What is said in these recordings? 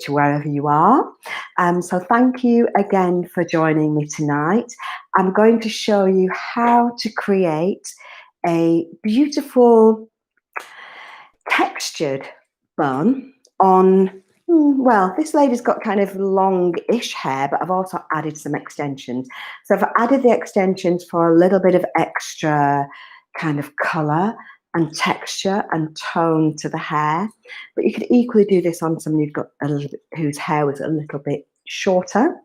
to wherever you are. So thank you again for joining me tonight. I'm going to show you how to create a beautiful textured bun on, well, this lady's got kind of long-ish hair, but I've also added some extensions. So I've added the extensions for a little bit of extra kind of colour and texture and tone to the hair. But you could equally do this on someone who's got a little bit, whose hair was a little bit shorter.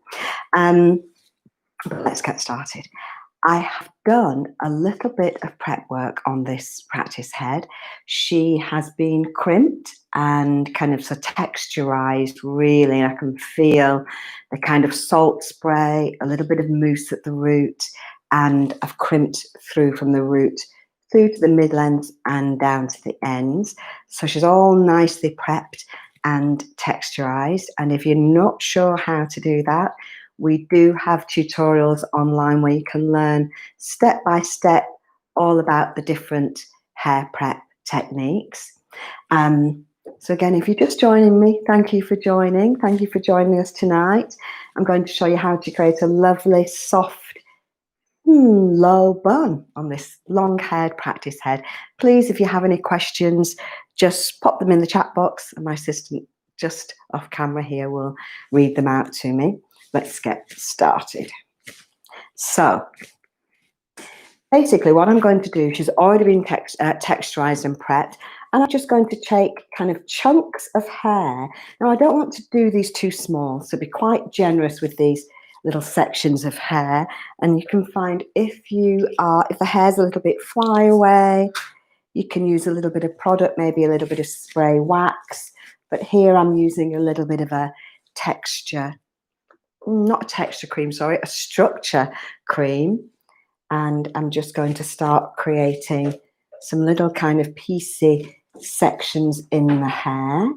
But let's get started. I have done a little bit of prep work on this practice head. She has been crimped and kind of so texturized, really. I can feel the kind of salt spray, a little bit of mousse at the root, and I've crimped through from the root through to the midlands and down to the ends. So she's all nicely prepped and texturized. And if you're not sure how to do that, we do have tutorials online where you can learn step by step all about the different hair prep techniques. So again, if you're just joining me, thank you for joining. Thank you for joining us tonight. I'm going to show you how to create a lovely, soft, low bun on this long-haired practice head. Please, if you have any questions, just pop them in the chat box and my assistant just off camera here will read them out to me. Let's get started. So basically what I'm going to do, she's already been texturized and prepped, and I'm just going to take kind of chunks of hair. Now I don't want to do these too small, so be quite generous with these little sections of hair. And you can find if the hair's a little bit flyaway, you can use a little bit of product, maybe a little bit of spray wax. But here I'm using a little bit of a texture, not a texture cream, sorry, a structure cream. And I'm just going to start creating some little kind of piecey sections in the hair,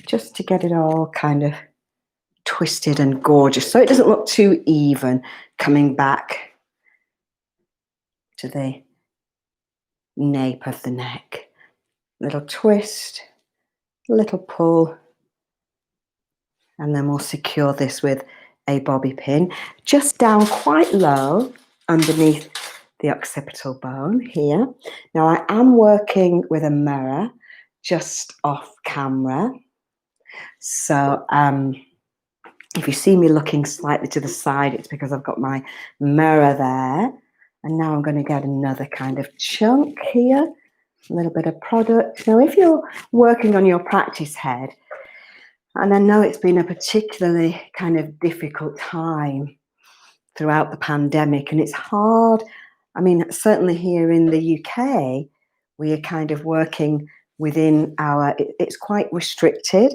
just to get it all kind of twisted and gorgeous, so it doesn't look too even coming back to the nape of the neck. Little twist, little pull, and then we'll secure this with a bobby pin just down quite low underneath the occipital bone here. Now I am working with a mirror just off camera, so if you see me looking slightly to the side, it's because I've got my mirror there. And now I'm going to get another kind of chunk here, a little bit of product. Now if you're working on your practice head, and I know it's been a particularly kind of difficult time throughout the pandemic, and it's hard. I mean, certainly here in the UK, we are kind of working within it's quite restricted.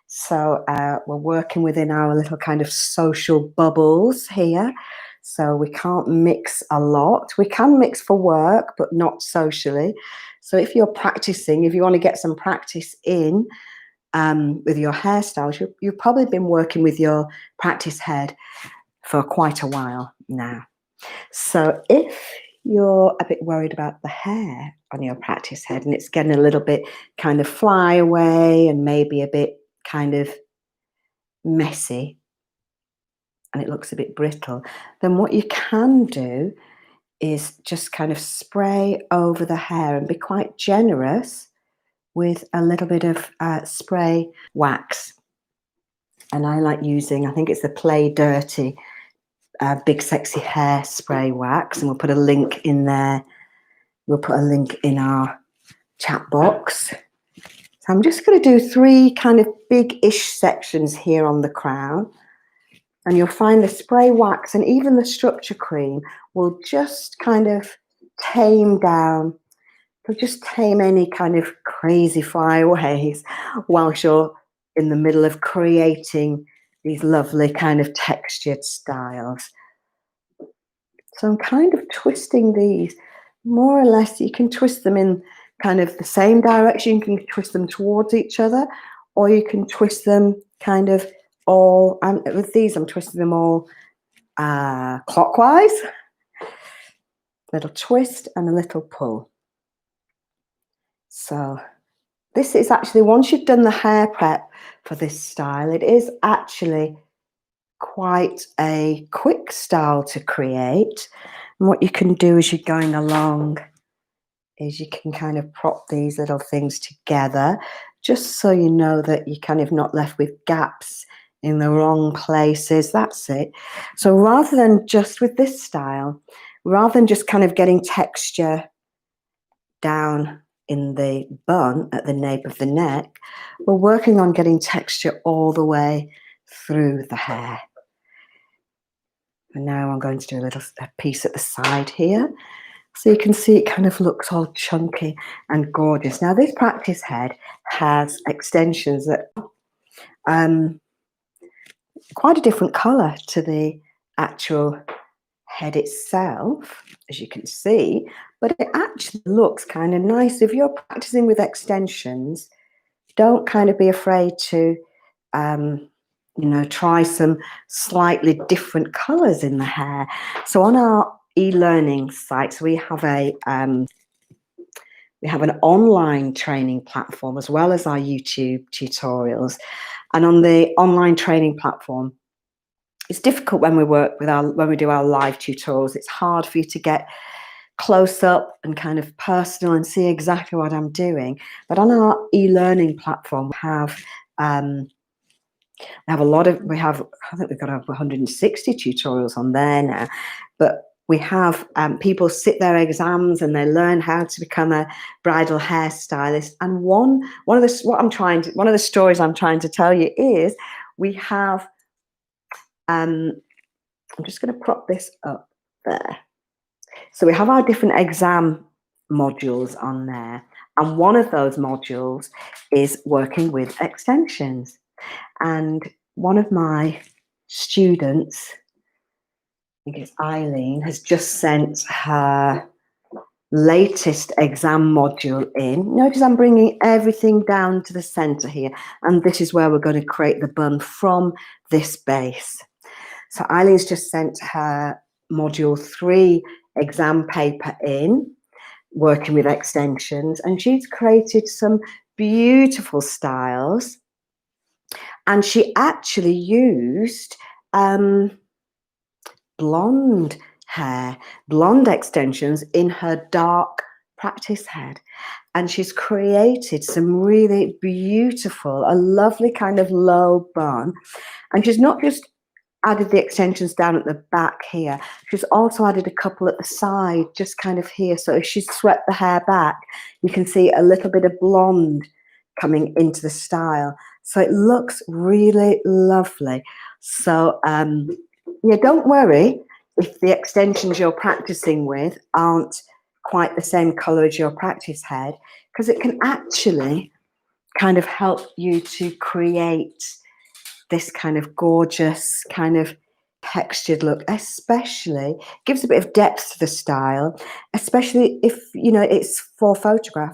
So we're working within our little kind of social bubbles here. So we can't mix a lot. We can mix for work, but not socially. So if you're practicing, if you want to get some practice in, with your hairstyles, you've probably been working with your practice head for quite a while now. So if you're a bit worried about the hair on your practice head and it's getting a little bit kind of fly away and maybe a bit kind of messy and it looks a bit brittle, then what you can do is just kind of spray over the hair and be quite generous with a little bit of spray wax. And I like using, I think it's the Play Dirty Big Sexy Hair Spray Wax, and we'll put a link in there. We'll put a link in our chat box. So I'm just going to do 3 kind of big-ish sections here on the crown. And you'll find the spray wax and even the structure cream will just kind of tame down. They'll just tame any kind of crazy flyaways whilst you're in the middle of creating these lovely kind of textured styles. So I'm kind of twisting these more or less. You can twist them in kind of the same direction. You can twist them towards each other, or you can twist them kind of all, and with these I'm twisting them all clockwise. Little twist and a little pull. So this is actually, once you've done the hair prep for this style, it is actually quite a quick style to create. And what you can do as you're going along is you can kind of prop these little things together, just so you know that you're kind of not left with gaps in the wrong places. That's it. So rather than just with this style, rather than just kind of getting texture down in the bun at the nape of the neck, we're working on getting texture all the way through the hair. And now I'm going to do a piece at the side here. So you can see it kind of looks all chunky and gorgeous. Now this practice head has extensions that quite a different colour to the actual head itself, as you can see, but it actually looks kind of nice. If you're practicing with extensions, don't kind of be afraid to try some slightly different colours in the hair. So on our e-learning sites, we have an online training platform as well as our YouTube tutorials. And on the online training platform, it's difficult when we do our live tutorials. It's hard for you to get close up and kind of personal and see exactly what I'm doing. But on our e-learning platform, I think we've got over 160 tutorials on there now. But we have people sit their exams and they learn how to become a bridal hairstylist. And one of the stories I'm trying to tell you is we have. I'm just going to prop this up there. So we have our different exam modules on there, and one of those modules is working with extensions. And one of my students, I think it's Eileen, has just sent her latest exam module in. Notice I'm bringing everything down to the center here, and this is where we're going to create the bun from this base. So Eileen's just sent her module 3 exam paper in, working with extensions, and she's created some beautiful styles. And she actually used blonde extensions in her dark practice head. And she's created some really beautiful, a lovely kind of low bun. And she's not just added the extensions down at the back here, she's also added a couple at the side, just kind of here. So if she's swept the hair back, you can see a little bit of blonde coming into the style. So it looks really lovely. So yeah, don't worry if the extensions you're practicing with aren't quite the same color as your practice head, because it can actually kind of help you to create this kind of gorgeous, kind of textured look, especially gives a bit of depth to the style, especially if, it's for photograph.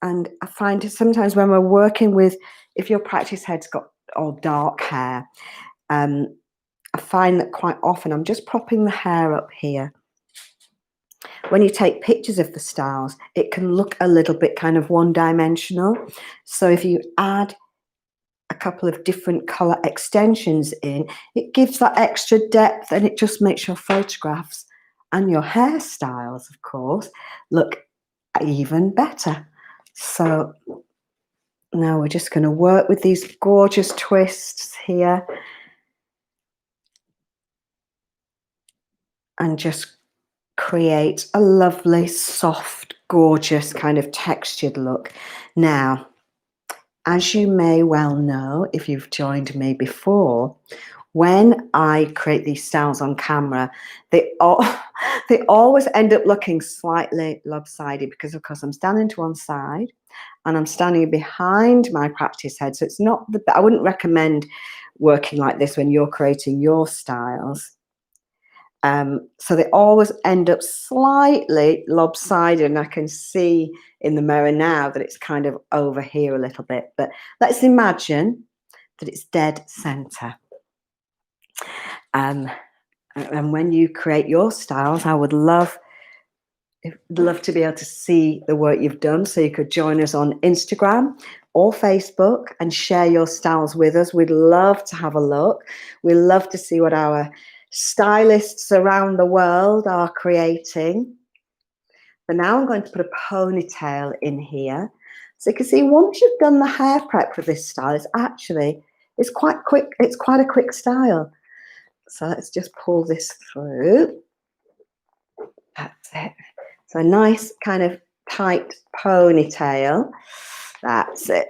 And I find sometimes when we're working with, if your practice head's got all dark hair, I find that quite often I'm just propping the hair up here. When you take pictures of the styles, it can look a little bit kind of one-dimensional. So if you add a couple of different color extensions in, it gives that extra depth, and it just makes your photographs and your hairstyles, of course, look even better. So now we're just going to work with these gorgeous twists here and just create a lovely, soft, gorgeous kind of textured look. Now, as you may well know, if you've joined me before, when I create these styles on camera, they always end up looking slightly lopsided because, of course, I'm standing to one side and I'm standing behind my practice head. So it's not I wouldn't recommend working like this when you're creating your styles. So they always end up slightly lopsided, and I can see in the mirror now that it's kind of over here a little bit, but let's imagine that it's dead center. And when you create your styles, I would love I'd love to be able to see the work you've done. So you could join us on Instagram or Facebook and share your styles with us. We'd love to have a look. We love to see what our stylists around the world are creating. But now I'm going to put a ponytail in here. So you can see once you've done the hair prep for this style, it's quite quick. It's quite a quick style. So let's just pull this through. That's it. So a nice kind of tight ponytail. That's it.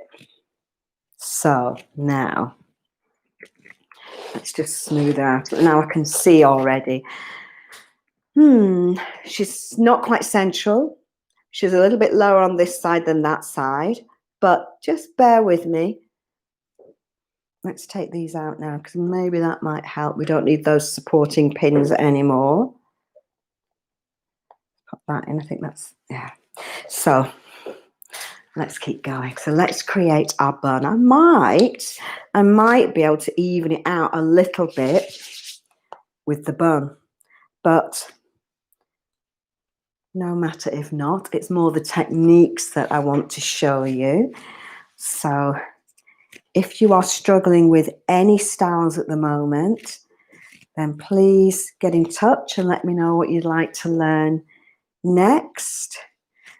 So now let's just smooth out. Now I can see already. She's not quite central. She's a little bit lower on this side than that side, but just bear with me. Let's take these out now because maybe that might help. We don't need those supporting pins anymore. Put that in. I think that's, yeah. So let's keep going. So let's create our bun. I might be able to even it out a little bit with the bun, but no matter if not, it's more the techniques that I want to show you. So if you are struggling with any styles at the moment, then please get in touch and let me know what you'd like to learn next.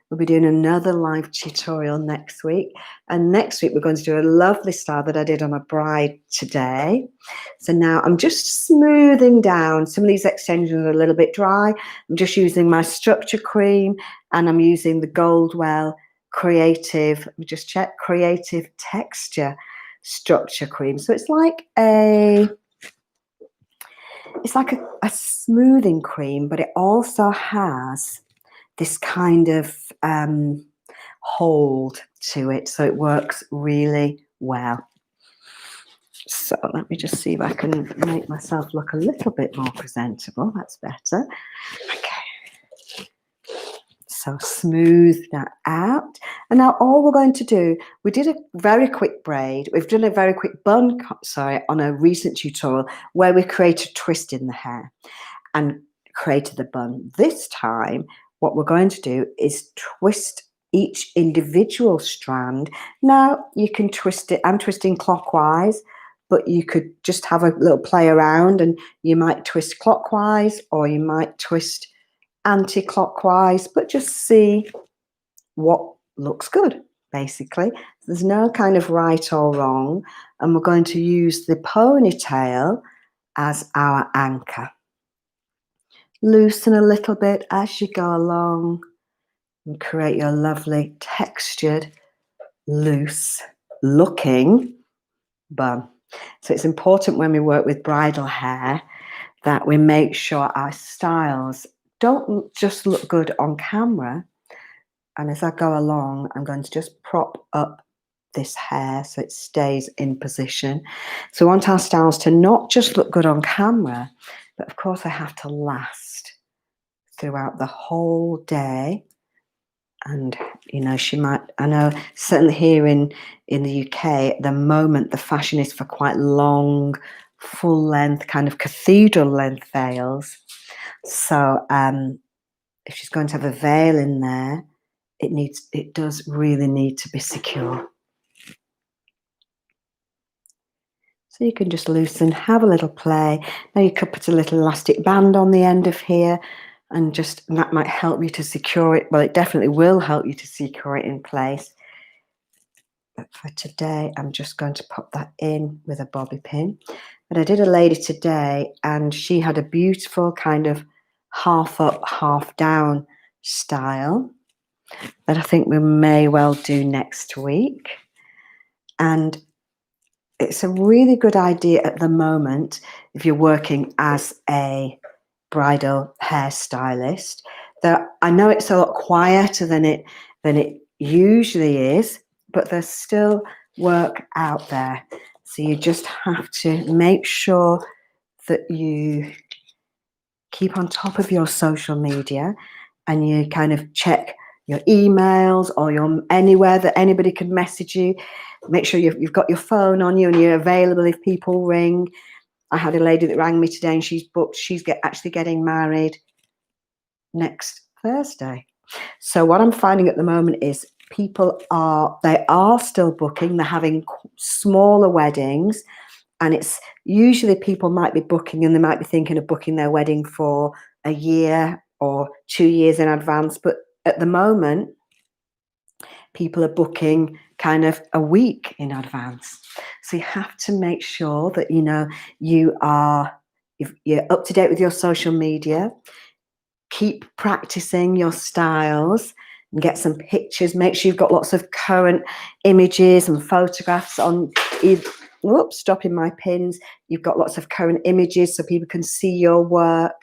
We'll be doing another live tutorial next week. And next week, we're going to do a lovely style that I did on a bride today. So now I'm just smoothing down. Some of these extensions are a little bit dry. I'm just using my structure cream and I'm using the Goldwell Creative, let me just check, Creative Texture Structure Cream. So it's like a smoothing cream, but it also has this kind of hold to it, so it works really well. So let me just see if I can make myself look a little bit more presentable. That's better. Okay. So smooth that out. And now all we're going to do, we did a very quick braid. We've done a very quick bun, on a recent tutorial where we created a twist in the hair and created the bun. This time, what we're going to do is twist each individual strand. Now you can twist it. I'm twisting clockwise, but you could just have a little play around and you might twist clockwise or you might twist anti-clockwise, but just see what looks good, basically. There's no kind of right or wrong. And we're going to use the ponytail as our anchor. Loosen a little bit as you go along and create your lovely textured, loose looking bun. So it's important when we work with bridal hair that we make sure our styles don't just look good on camera. And as I go along, I'm going to just prop up this hair so it stays in position. So we want our styles to not just look good on camera, but of course they have to last throughout the whole day. And you know, I know certainly here in the UK at the moment the fashion is for quite long, full length, kind of cathedral length veils. So if she's going to have a veil in there, it does really need to be secure. So you can just loosen, have a little play. Now you could put a little elastic band on the end of here and that might help you to secure it. Well, it definitely will help you to secure it in place. But for today, I'm just going to pop that in with a bobby pin. But I did a lady today and she had a beautiful kind of half up, half down style that I think we may well do next week. And it's a really good idea at the moment if you're working as a bridal hairstylist. That I know it's a lot quieter than it usually is, but there's still work out there. So you just have to make sure that you keep on top of your social media and you kind of check your emails or anywhere that anybody can message you. Make sure you've got your phone on you and you're available if people ring. I had a lady that rang me today and she's booked. She's actually getting married next Thursday. So what I'm finding at the moment is people are still booking. They're having smaller weddings, and it's usually people might be booking and they might be thinking of booking their wedding for a year or 2 years in advance. But at the moment, people are booking kind of a week in advance. So you have to make sure that you're up to date with your social media. Keep practicing your styles and get some pictures. Make sure you've got lots of current images and photographs on. Whoops, stopping my pins. You've got lots of current images so people can see your work.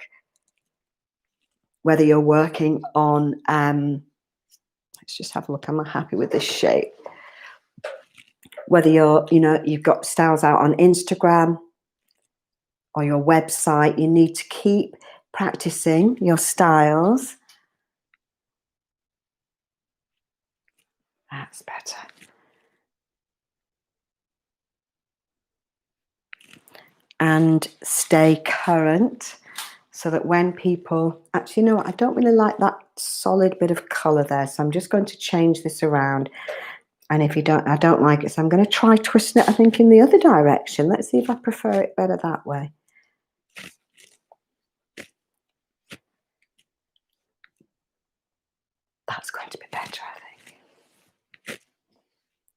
Whether you're working on, let's just have a look. Am I happy with this shape? Whether you've got styles out on Instagram or your website, you need to keep practicing your styles. That's better. And stay current so that when people, actually, you know what, I don't really like that solid bit of colour there, so I'm just going to change this around. And if I don't like it, so I'm going to try twisting it, I think, in the other direction. Let's see if I prefer it better that way. That's going to be better, I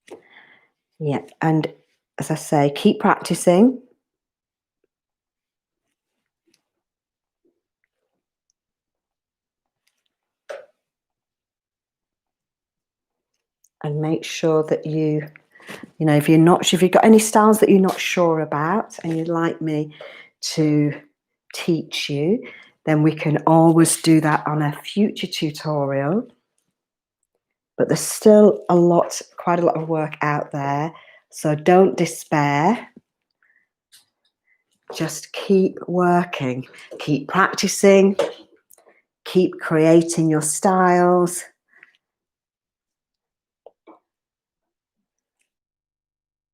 think. Yeah, and as I say, keep practicing. And make sure that if you've got any styles that you're not sure about and you'd like me to teach you, then we can always do that on a future tutorial. But there's still quite a lot of work out there, so don't despair. Just keep working, keep practicing, keep creating your styles.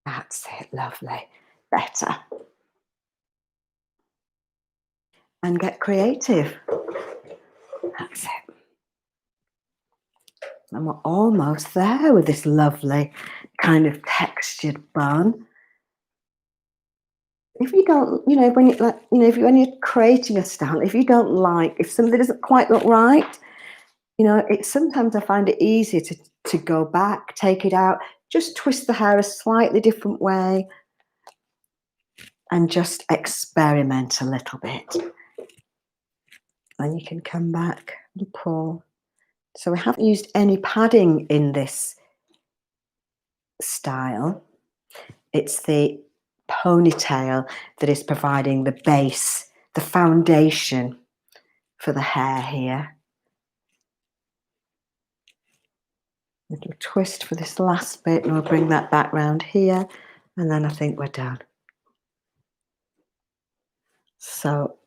That's it, lovely. Better. And get creative. That's it. And we're almost there with this lovely kind of textured bun. If you don't, when you're creating a style, if something doesn't quite look right, sometimes I find it easier to go back, take it out, just twist the hair a slightly different way, and just experiment a little bit. And you can come back and pull. So we haven't used any padding in this style. It's the ponytail that is providing the base, the foundation for the hair here. Little twist for this last bit, and we'll bring that back round here, and then I think we're done. So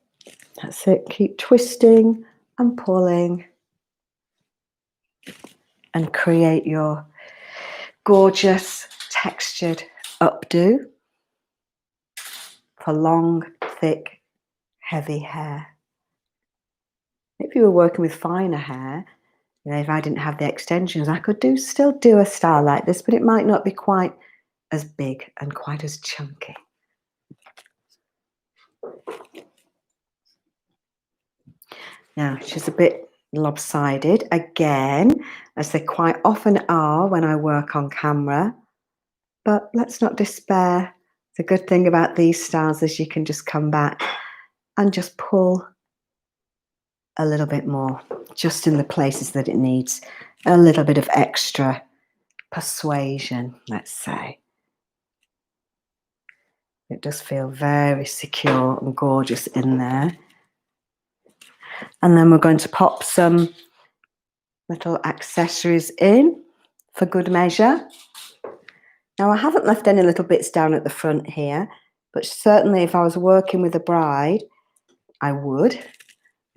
that's it. Keep twisting and pulling and create your gorgeous textured updo for long, thick, heavy hair. If you were working with finer hair, if I didn't have the extensions, I could still do a style like this, but it might not be quite as big and quite as chunky. Now, she's a bit lopsided again, as they quite often are when I work on camera, but let's not despair. The good thing about these styles is you can just come back and just pull a little bit more, just in the places that it needs a little bit of extra persuasion, let's say. It does feel very secure and gorgeous in there. And then we're going to pop some little accessories in for good measure. Now, I haven't left any little bits down at the front here, but certainly if I was working with a bride, I would.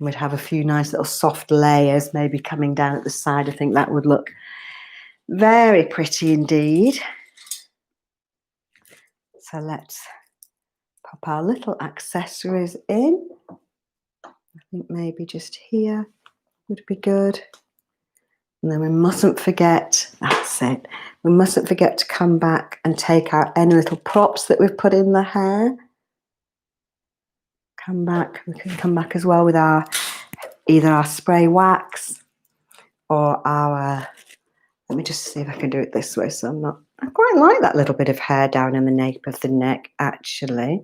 We'd have a few nice little soft layers maybe coming down at the side. I think that would look very pretty indeed. So let's pop our little accessories in. I think maybe just here. would be good. And then we mustn't forget, that's it, we mustn't forget to come back and take out any little props that we've put in the hair. Come back, we can come back as well with our, either our spray wax or our, let me just see if I can do it this way so I'm not, I quite like that little bit of hair down in the nape of the neck actually.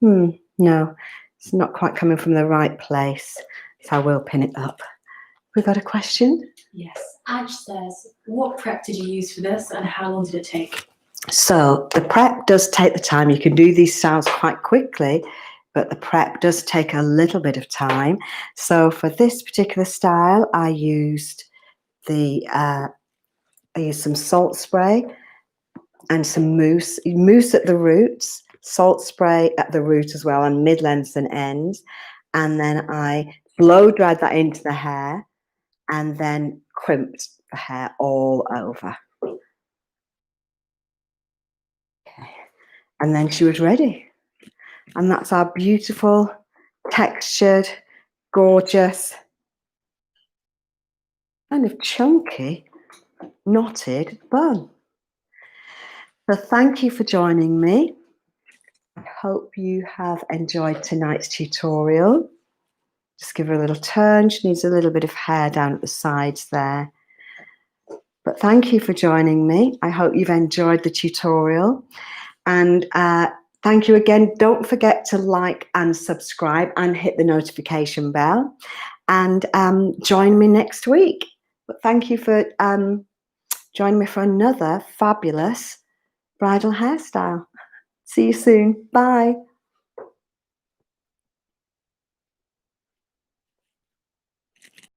No, it's not quite coming from the right place, so I will pin it up. We got a question? Yes. Aj says, what prep did you use for this and how long did it take? So the prep does take the time. You can do these styles quite quickly, but the prep does take a little bit of time. So for this particular style, I used some salt spray and some mousse at the roots, salt spray at the root as well, and mid-lengths and ends. And then I blow dried that into the hair and then crimped the hair all over. Okay. And then she was ready. And that's our beautiful, textured, gorgeous, kind of chunky, knotted bun. So thank you for joining me. I hope you have enjoyed tonight's tutorial. Just give her a little turn. She needs a little bit of hair down at the sides there. But thank you for joining me. I hope you've enjoyed the tutorial. And thank you again. Don't forget to like and subscribe and hit the notification bell. And join me next week. But thank you for joining me for another fabulous bridal hairstyle. See you soon. Bye.